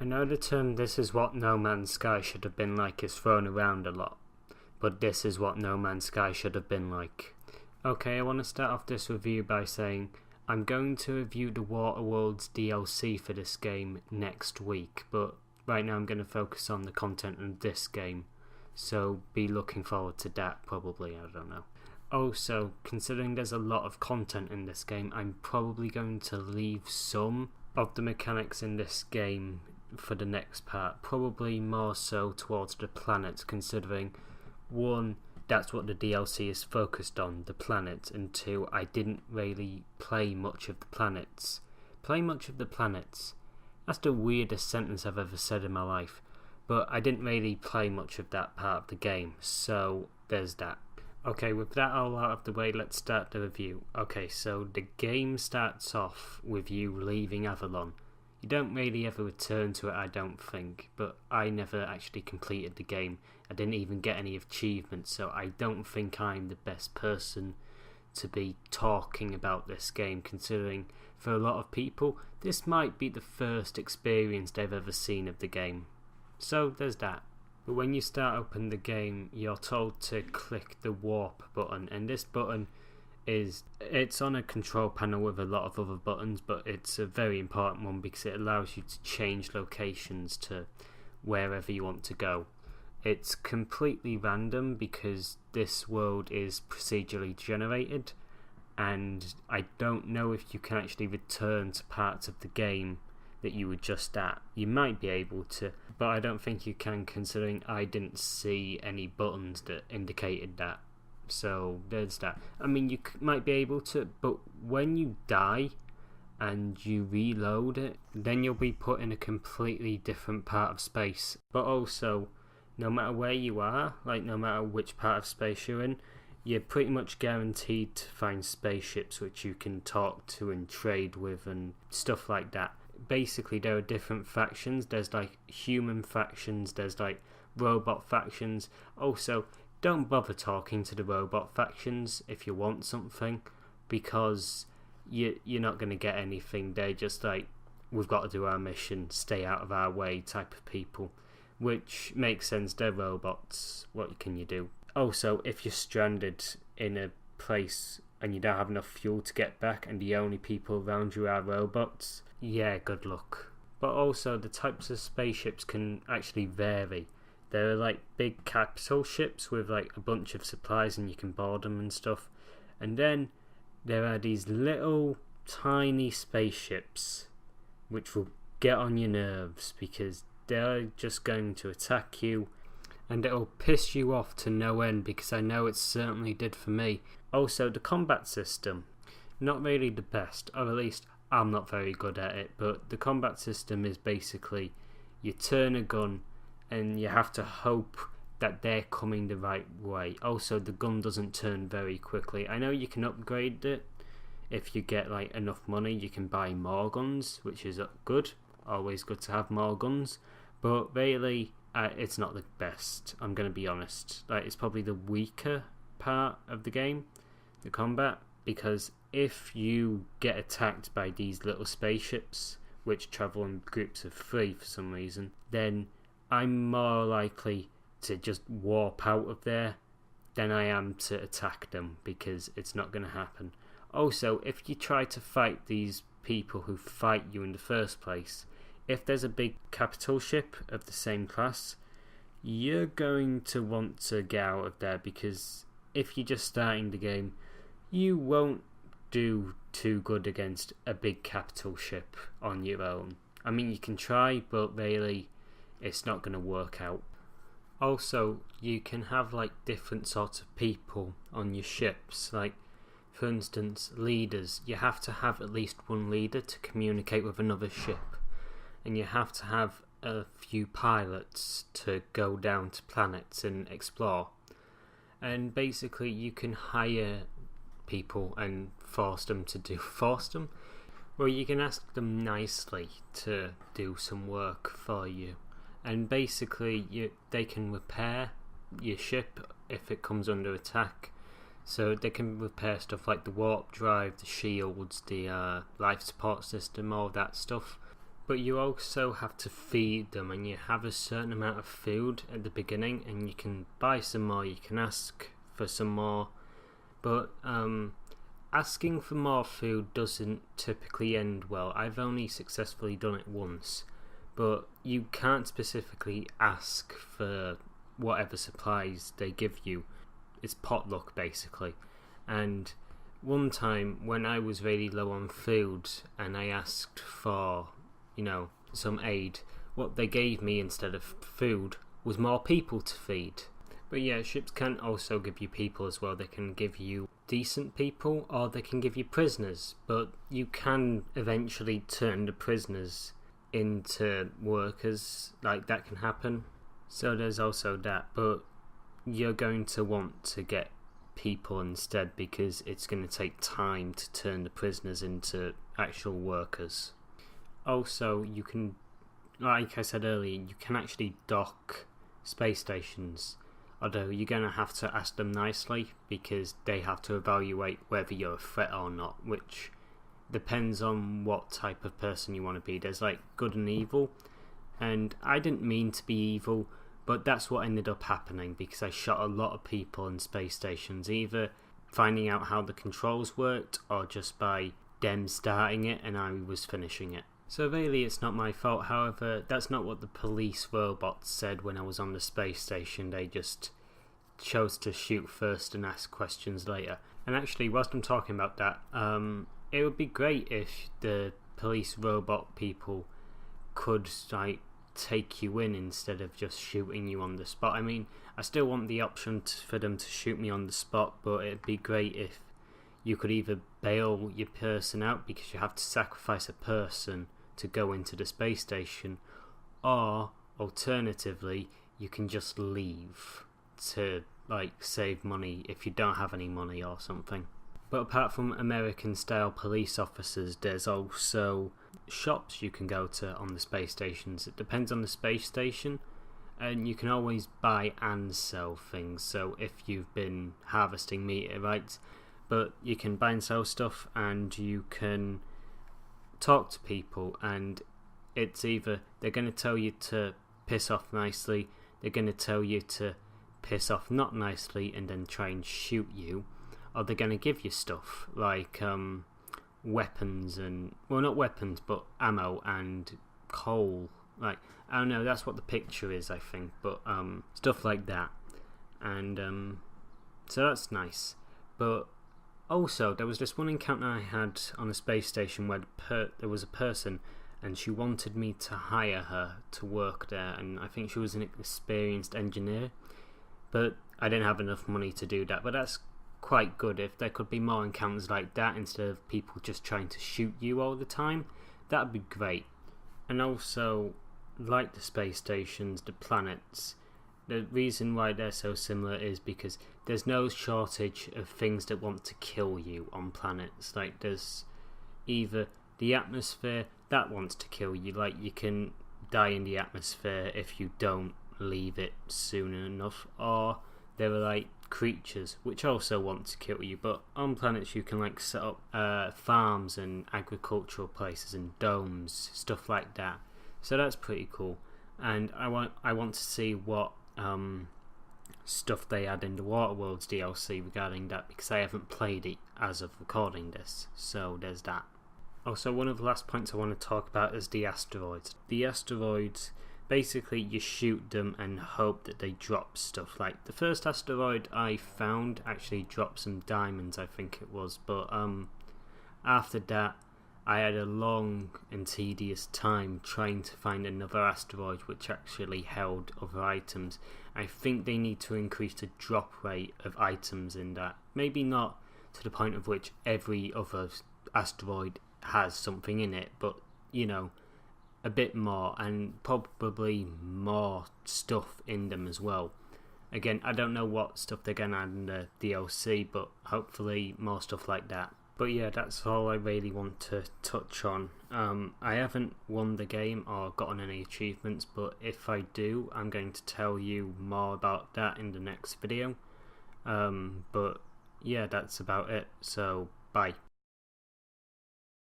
I know the term "this is what No Man's Sky should have been like" is thrown around a lot, but this is what No Man's Sky should have been like. Okay, I want to start off this review by saying I'm going to review the Waterworld's DLC for this game next week, but right now I'm going to focus on the content of this game, so be looking forward to that probably, I don't know. Also, considering there's a lot of content in this game, I'm probably going to leave some of the mechanics in this game for the next part, probably more so towards the planets, considering one, that's what the DLC is focused on, the planets, and two, I didn't really play much of the planets. That's the weirdest sentence I've ever said in my life, but I didn't really play much of that part of the game, so there's that. Okay, with that all out of the way, let's start the review. Okay, so the game starts off with you leaving Avalon. You don't really ever return to it, I don't think, but I never actually completed the game. I didn't even get any achievements, so I don't think I'm the best person to be talking about this game, considering for a lot of people, this might be the first experience they've ever seen of the game. So there's that. But when you start open the game, you're told to click the warp button, and this button it's on a control panel with a lot of other buttons, but it's a very important one because it allows you to change locations to wherever you want to go. It's completely random because this world is procedurally generated, and I don't know if you can actually return to parts of the game that you were just at. You might be able to, but I don't think you can, considering I didn't see any buttons that indicated that. So there's that. I mean, you might be able to, but when you die and you reload it, then you'll be put in a completely different part of space. But also, no matter where you are, like no matter which part of space you're in, you're pretty much guaranteed to find spaceships which you can talk to and trade with and stuff like that. Basically, there are different factions. There's like human factions, there's like robot factions. Also, don't bother talking to the robot factions if you want something, because you're not going to get anything. They're just like, we've got to do our mission, stay out of our way type of people, which makes sense. They're robots, what can you do? Also, if you're stranded in a place and you don't have enough fuel to get back and the only people around you are robots, yeah, good luck. But also, the types of spaceships can actually vary. There are like big capital ships with like a bunch of supplies and you can board them and stuff. And then there are these little tiny spaceships which will get on your nerves because they're just going to attack you, and it'll piss you off to no end, because I know it certainly did for me. Also, the combat system, not really the best, or at least I'm not very good at it, but the combat system is basically you turn a gun and you have to hope that they're coming the right way. Also, the gun doesn't turn very quickly. I know you can upgrade it if you get like enough money. You can buy more guns, which is good. Always good to have more guns. But really, it's not the best. I'm going to be honest. Like, it's probably the weaker part of the game, the combat, because if you get attacked by these little spaceships, which travel in groups of 3 for some reason, then I'm more likely to just warp out of there than I am to attack them, because it's not going to happen. Also, if you try to fight these people who fight you in the first place, if there's a big capital ship of the same class, you're going to want to get out of there, because if you're just starting the game, you won't do too good against a big capital ship on your own. I mean, you can try, but really, it's not going to work out. Also, you can have like different sorts of people on your ships. Like, for instance, leaders. You have to have at least one leader to communicate with another ship, and you have to have a few pilots to go down to planets and explore. And basically, you can hire people and force them. Well, you can ask them nicely to do some work for you. And basically, they can repair your ship if it comes under attack. So they can repair stuff like the warp drive, the shields, the life support system, all that stuff. But you also have to feed them, and you have a certain amount of food at the beginning, and you can buy some more, you can ask for some more, but asking for more food doesn't typically end well. I've only successfully done it once, but you can't specifically ask for whatever supplies they give you. It's potluck basically. And one time when I was really low on food and I asked for, some aid, what they gave me instead of food was more people to feed. But yeah, ships can also give you people as well. They can give you decent people, or they can give you prisoners, but you can eventually turn the prisoners into workers. Like, that can happen. So there's also that, but you're going to want to get people instead, because it's going to take time to turn the prisoners into actual workers. Also, you can, like I said earlier, you can actually dock space stations, although you're going to have to ask them nicely, because they have to evaluate whether you're a threat or not, which depends on what type of person you want to be. There's like good and evil, and I didn't mean to be evil, but that's what ended up happening, because I shot a lot of people in space stations, either finding out how the controls worked or just by them starting it and I was finishing it. So really it's not my fault. However, that's not what the police robots said when I was on the space station. They just chose to shoot first and ask questions later. And actually, whilst I'm talking about that, it would be great if the police robot people could take you in instead of just shooting you on the spot. I mean, I still want the option for them to shoot me on the spot, but it'd be great if you could either bail your person out, because you have to sacrifice a person to go into the space station, or alternatively you can just leave to save money if you don't have any money or something. But apart from American style police officers, there's also shops you can go to on the space stations. It depends on the space station, and you can always buy and sell things. So if you've been harvesting meteorites, but you can buy and sell stuff, and you can talk to people, and it's either they're going to tell you to piss off nicely, they're going to tell you to piss off not nicely and then try and shoot you, or they're going to give you stuff like weapons and, well, not weapons, but ammo and coal. I don't know, that's what the picture is, I think, but stuff like that. And so that's nice. But also, there was this one encounter I had on a space station where there was a person, and she wanted me to hire her to work there, and I think she was an experienced engineer, but I didn't have enough money to do that. But that's quite good. If there could be more encounters like that instead of people just trying to shoot you all the time, that would be great. And also, like the space stations, the planets, the reason why they're so similar is because there's no shortage of things that want to kill you on planets. Like, there's either the atmosphere that wants to kill you, like you can die in the atmosphere if you don't leave it soon enough, or there are creatures which also want to kill you. But on planets you can set up farms and agricultural places and domes, stuff like that. So that's pretty cool, and I want to see what stuff they add in the Waterworlds DLC regarding that, because I haven't played it as of recording this, so there's that. Also, one of the last points I want to talk about is the asteroids. The asteroids, basically you shoot them and hope that they drop stuff. Like the first asteroid I found actually dropped some diamonds, I think it was, but after that I had a long and tedious time trying to find another asteroid which actually held other items. I think they need to increase the drop rate of items in that. Maybe not to the point of which every other asteroid has something in it, but a bit more, and probably more stuff in them as well. Again, I don't know what stuff they're going to add in the DLC, but hopefully more stuff like that. But yeah, that's all I really want to touch on. I haven't won the game or gotten any achievements, but if I do, I'm going to tell you more about that in the next video. But yeah, that's about it, so bye.